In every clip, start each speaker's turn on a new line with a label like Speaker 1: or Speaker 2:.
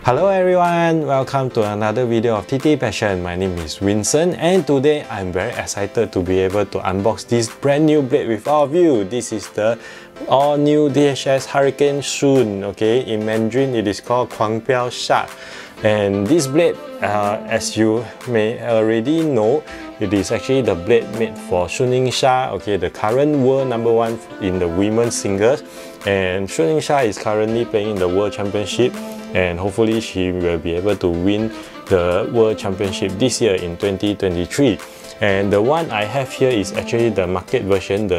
Speaker 1: Hello everyone, welcome to another video of TT Passion. My name is Vincent and today I'm very excited to be able to unbox this brand new blade with all of you. This is the all new DHS Hurricane Sun. Okay, in Mandarin it is called 狂飙飒. And this blade, as you may already know, it is actually the blade made for Yingsha, okay, the current world #1 in the women's singles. And Yingsha is currently playing in the World Championship, and hopefully she will be able to win the World Championship this year in 2023. And the one I have here is actually the market version,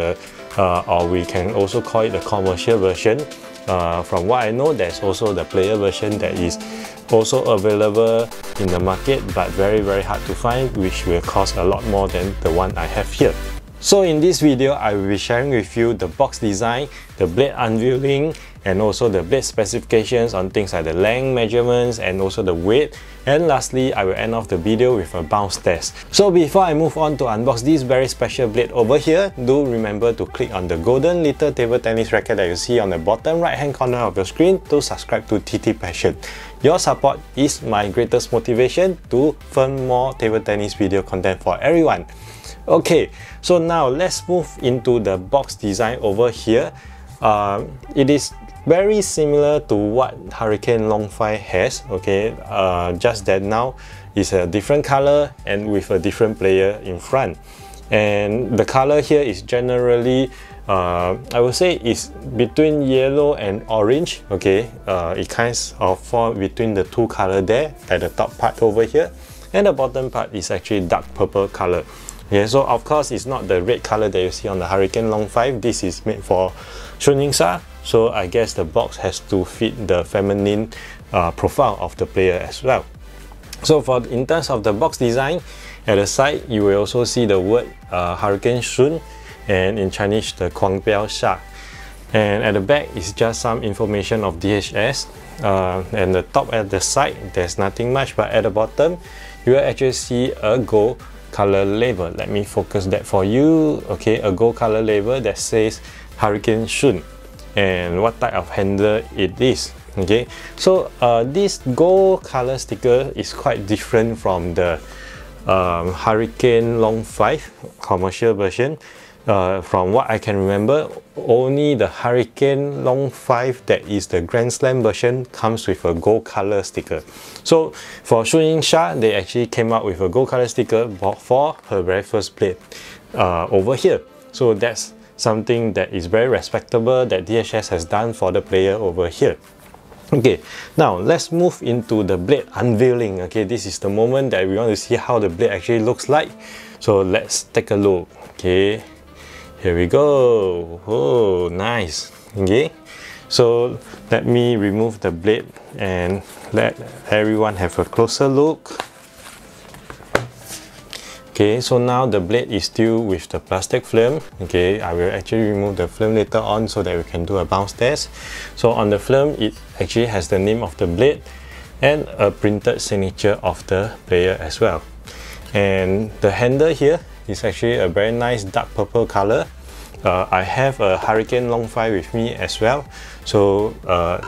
Speaker 1: or we can also call it the commercial version. From what I know, there's also the player version that is also available in the market, but very hard to find, which will cost a lot more than the one I have here. So in this video, I will be sharing with you the box design, the blade unveiling, and also the blade specifications on things like the length measurements and also the weight. And lastly, I will end off the video with a bounce test. So before I move on to unbox this very special blade over here, do remember to click on the golden little table tennis racket that you see on the bottom right hand corner of your screen to subscribe to TT Passion. Your support is my greatest motivation to film more table tennis video content for everyone. Okay, so now let's move into the box design over here. It is very similar to what Hurricane Long 5 has, okay, just that now it's a different color and with a different player in front. And the color here is generally, I would say, is between yellow and orange, okay. It kind of falls between the two color there at the top part over here, and the bottom part is actually dark purple color. Yeah, so of course it's not the red color that you see on the Hurricane Long 5. This is made for Yingsha, so I guess the box has to fit the feminine profile of the player as well. So in terms of the box design, at the side you will also see the word Hurricane Sun, and in Chinese the 狂飙飒. And at the back is just some information of DHS, and the top at the side there's nothing much, but at the bottom you will actually see a gold color label. Let me focus that for you. Okay, a gold color label that says Hurricane Sun and what type of handle it is. Okay, so this gold color sticker is quite different from the Hurricane Long 5 commercial version. From what I can remember, only the Hurricane Long 5 that is the Grand Slam version comes with a gold color sticker. So for Yingsha, they actually came out with a gold color sticker for her very first blade over here. So that's something that is very respectable that DHS has done for the player over here. Okay, now let's move into the blade unveiling. Okay, this is the moment that we want to see how the blade actually looks like. So let's take a look. Okay, here we go. Oh, nice. Okay, so let me remove the blade and let everyone have a closer look. Okay, so now the blade is still with the plastic film. Okay, I will actually remove the film later on so that we can do a bounce test. So on the film, it actually has the name of the blade and a printed signature of the player as well. And the handle here is actually a very nice dark purple color. I have a Hurricane Long 5 with me as well. So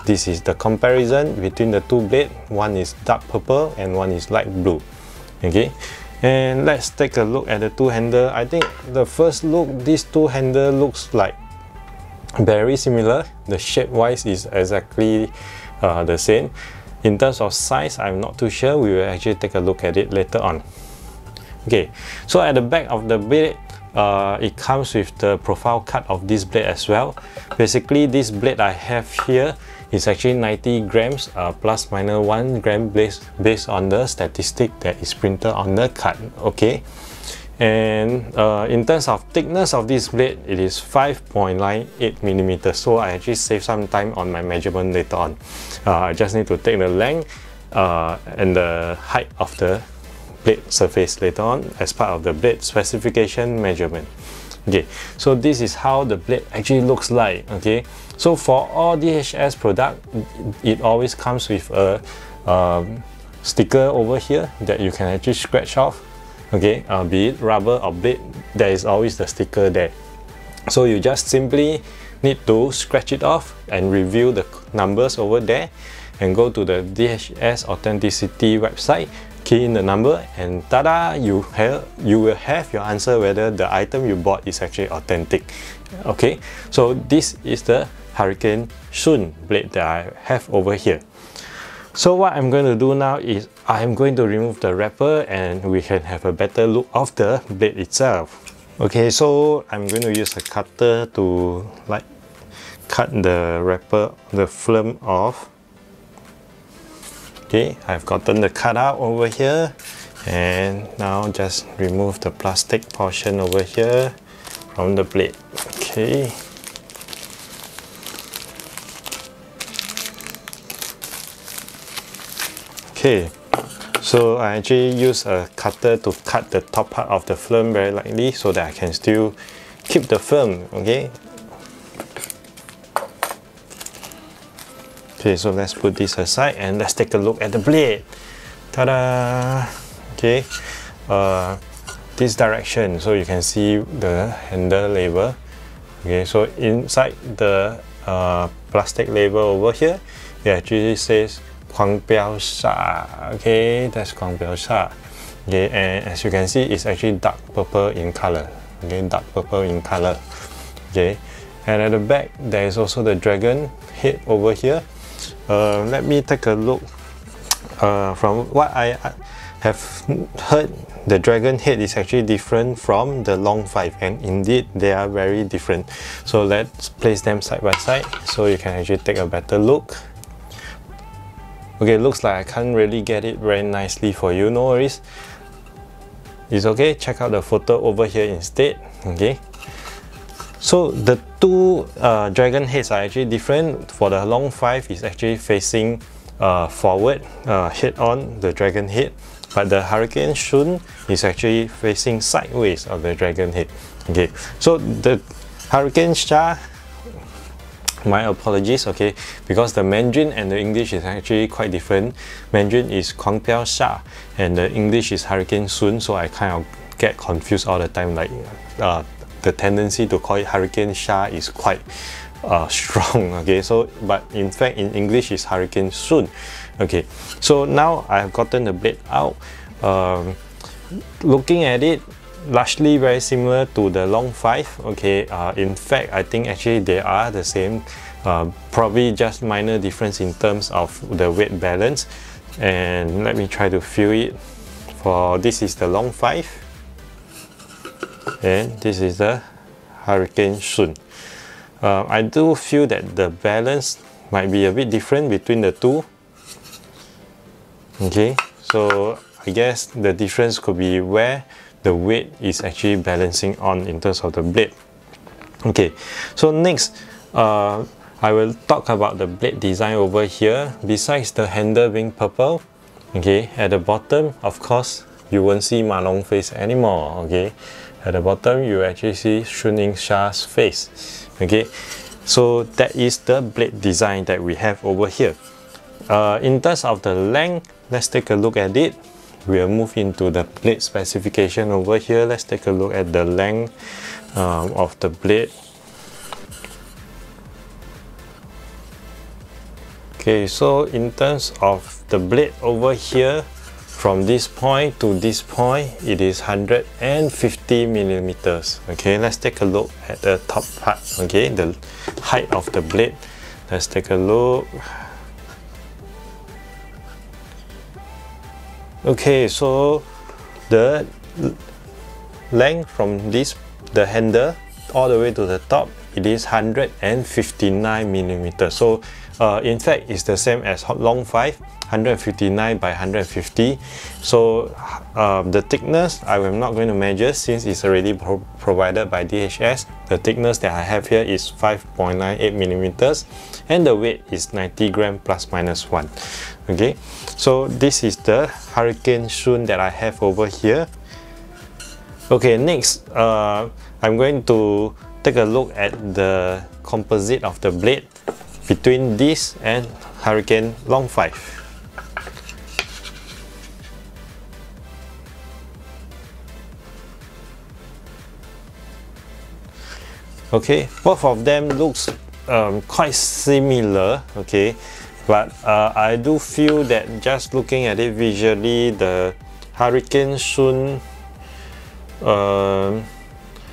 Speaker 1: this is the comparison between the two blades. One is dark purple and one is light blue. Okay, and let's take a look at the two handle. I think the first look, these two handle looks like very similar. The shape wise is exactly the same. In terms of size, I'm not too sure. We will actually take a look at it later on. Okay, so at the back of the blade, it comes with the profile cut of this blade as well. Basically, this blade I have here is actually 90 grams plus minus 1 gram based on the statistic that is printed on the card. Okay, and in terms of thickness of this blade, it is 5.98 millimeters. So I actually save some time on my measurement later on. I just need to take the length and the height of the blade surface later on as part of the blade specification measurement. Okay, so this is how the blade actually looks like. Okay, so for all DHS product, it always comes with a sticker over here that you can actually scratch off. Okay, be it rubber or blade, there is always the sticker there. So you just simply need to scratch it off and review the numbers over there. and go to the DHS Authenticity website, key in the number, and tada, you will have your answer whether the item you bought is actually authentic. Okay, so this is the Hurricane Sun blade that I have over here. So what I'm going to do now is I'm going to remove the wrapper and we can have a better look of the blade itself. Okay, so I'm going to use a cutter to like cut the wrapper, the film off. Okay, I've gotten the cutout over here, and now just remove the plastic portion over here from the blade. Okay. Okay, so I actually use a cutter to cut the top part of the film very lightly so that I can still keep the film. Okay. Okay, so let's put this aside and let's take a look at the blade. Ta-da! Okay, this direction, so you can see the handle label. Okay, so inside the plastic label over here, it actually says 狂飙飒. Okay, that's 狂飙飒. Okay, and as you can see, it's actually dark purple in color. Okay, dark purple in color. Okay, and at the back, there is also the dragon head over here. Let me take a look. From what I have heard, the dragon head is actually different from the long 5, and indeed they are very different. So let's place them side by side so you can actually take a better look. Okay, looks like I can't really get it very nicely for you, no worries. It's okay, check out the photo over here instead. Okay. So the two dragon heads are actually different. For the long 5 is actually facing forward, head on the dragon head, but the Hurricane Sun is actually facing sideways of the dragon head. Okay, so the Hurricane Sun, my apologies, okay, because the Mandarin and the English is actually quite different. Mandarin is 狂飙飒 and the English is Hurricane Sun, so I kind of get confused all the time. Like the tendency to call it Hurricane Sun is quite strong. Okay, so but in fact in English is Hurricane Sun. Okay, so now I've gotten the blade out. Looking at it, largely very similar to the long 5. Okay, in fact I think actually they are the same, probably just minor difference in terms of the weight balance. And let me try to feel it. For this is the long 5 and this is the Hurricane Sun. I do feel that the balance might be a bit different between the two. Okay, so I guess the difference could be where the weight is actually balancing on in terms of the blade. Okay, so next I will talk about the blade design over here. Besides the handle being purple, okay, at the bottom, of course, you won't see Ma Long face anymore. Okay, at the bottom you actually see Yingsha's face. Okay, so that is the blade design that we have over here. In terms of the length, let's take a look at it. We'll move into the blade specification over here. Let's take a look at the length of the blade. Okay, so in terms of the blade over here, from this point to this point, it is 150 millimeters. Okay, let's take a look at the top part. Okay, the height of the blade. Let's take a look. Okay, so the length from the handle all the way to the top, it is 159 millimeters. So in fact, it's the same as long 5, 159 by 150. So the thickness, I am not going to measure since it's already provided by DHS. The thickness that I have here is 5.98 millimeters, and the weight is 90 grams plus minus 1. Okay, so this is the Hurricane Sun that I have over here. Okay, next I'm going to take a look at the composite of the blade between this and Hurricane Long 5. Okay, both of them looks quite similar. Okay, but I do feel that just looking at it visually, the Hurricane Sun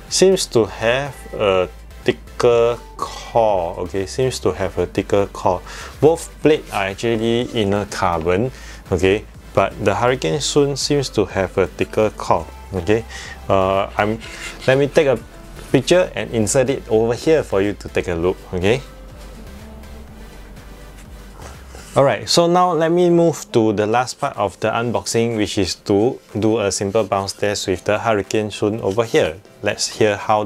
Speaker 1: seems to have a thicker core. Okay, seems to have a thicker core. Both blades are actually inner carbon. Okay, but the Hurricane Sun seems to have a thicker core. Okay, let me take a picture and insert it over here for you to take a look. Okay. Alright, so now let me move to the last part of the unboxing, which is to do a simple bounce test with the Hurricane Sun over here. Let's hear how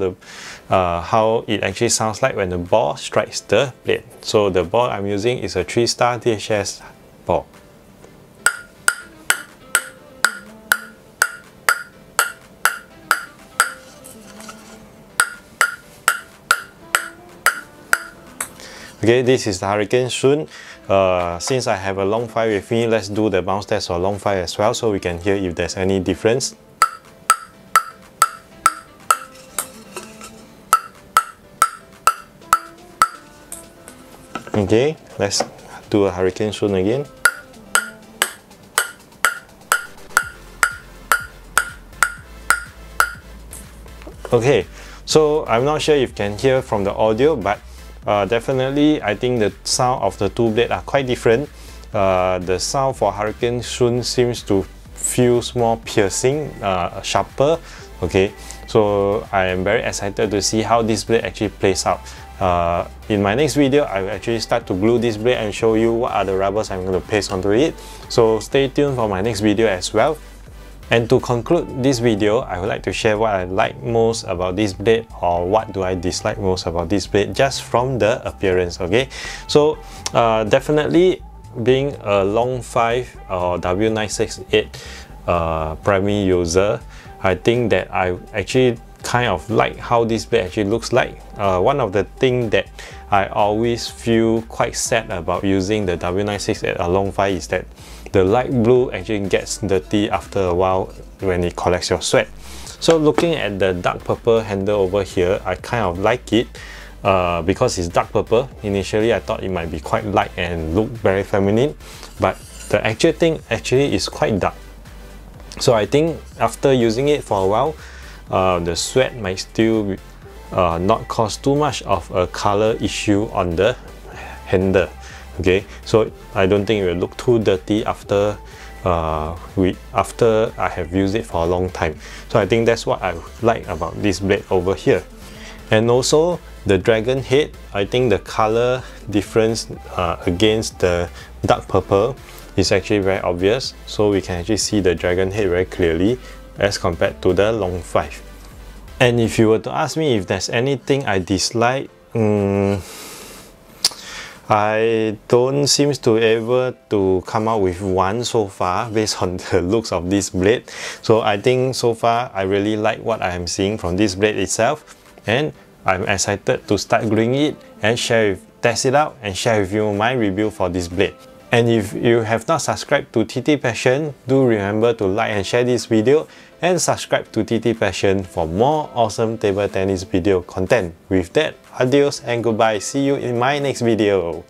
Speaker 1: it actually sounds like when the ball strikes the blade. So the ball I'm using is a 3-star DHS ball. Okay, this is the Hurricane Sun. Since I have a long file with me, let's do the bounce test for long file as well, so we can hear if there's any difference. Okay, let's do a Hurricane Sun again. Okay, so I'm not sure if you can hear from the audio, but definitely I think the sound of the two blades are quite different. The sound for Hurricane Sun seems to feel more piercing, sharper. Okay, so I am very excited to see how this blade actually plays out. In my next video, I will actually start to glue this blade and show you what are the rubbers I'm going to paste onto it. So stay tuned for my next video as well. And to conclude this video, I would like to share what I like most about this blade, or what do I dislike most about this blade, just from the appearance. Okay, so definitely being a long 5 or W968 primary user, I think that I actually kind of like how this blade actually looks like. One of the things that I always feel quite sad about using the W968 long 5 is that the light blue actually gets dirty after a while when it collects your sweat. So looking at the dark purple handle over here, I kind of like it because it's dark purple. Initially I thought it might be quite light and look very feminine, but the actual thing actually is quite dark. So I think after using it for a while, the sweat might still not cause too much of a color issue on the handle. Okay, so I don't think it will look too dirty after I have used it for a long time. So I think that's what I like about this blade over here. And also the dragon head, I think the color difference against the dark purple is actually very obvious. So we can actually see the dragon head very clearly as compared to the long 5. And if you were to ask me if there's anything I dislike, I don't seem to be able to come out with one so far based on the looks of this blade. So I think so far I really like what I am seeing from this blade itself, and I'm excited to start gluing it and test it out and share with you my review for this blade. And if you have not subscribed to TT Passion, do remember to like and share this video, and subscribe to TT Passion for more awesome table tennis video content. With that, adios and goodbye. See you in my next video.